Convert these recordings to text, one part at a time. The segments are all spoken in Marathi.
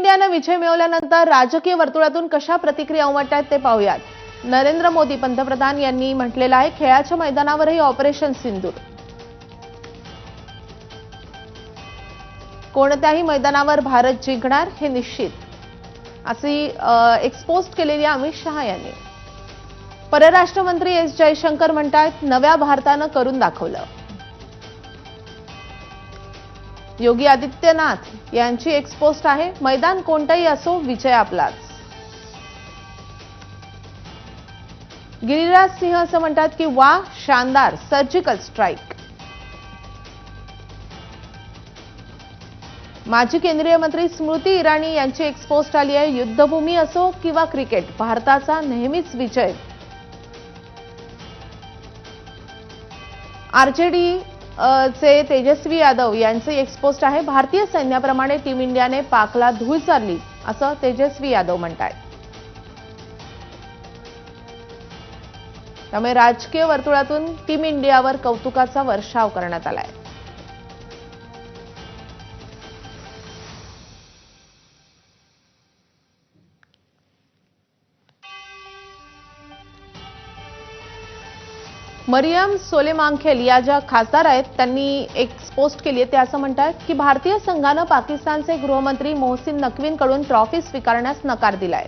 इंडियानं विजय मिळवल्यानंतर राजकीय वर्तुळातून कशा प्रतिक्रिया उमटतात ते पाहूयात। नरेंद्र मोदी पंतप्रधान यांनी म्हटलेलं आहे, खेळाच्या मैदानावरही ऑपरेशन सिंदूर। कोणत्याही मैदानावर भारत जिंकणार हे निश्चित, अशी एक्सपोस्ट केलेली अमित शहा यांनी। परराष्ट्र मंत्री एस जयशंकर म्हणतात, नव्या भारतानं करून दाखवलं। योगी आदित्यनाथ यांची एक्सपोस्ट आहे, मैदान कोणताही असो विजय आपलाच। गिरिराज सिंह असं म्हणतात की वाह, शानदार सर्जिकल स्ट्राइक। माजी केंद्रीय मंत्री स्मृती इराणी यांची एक्सपोस्ट आली आहे, युद्धभूमी असो किंवा क्रिकेट, भारताचा नेहमीच विजय। आरजेडी चे तेजस्वी यादव यांचे एक्सपोस्ट आहे, भारतीय सैन्याप्रमाणे टीम इंडियाने पाकला धूळ चारली असं तेजस्वी यादव म्हणतात। त्यामुळे राजकीय वर्तुळातून टीम इंडियावर कौतुकाचा वर्षाव करण्यात आलाय। मरियम सोलेमांखेल या ज्या खासदार आहेत त्यांनी एक पोस्ट केली आहे, ते असं म्हणतात की भारतीय संघानं पाकिस्तानचे गृहमंत्री मोहसिन नक्वींकडून ट्रॉफी स्वीकारण्यास नकार दिलाय।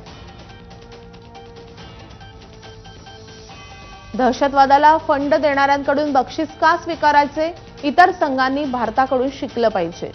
दहशतवादाला फंड देणाऱ्यांकडून बक्षीस का स्वीकारायचे, इतर संघांनी भारताकडून शिकलं पाहिजे।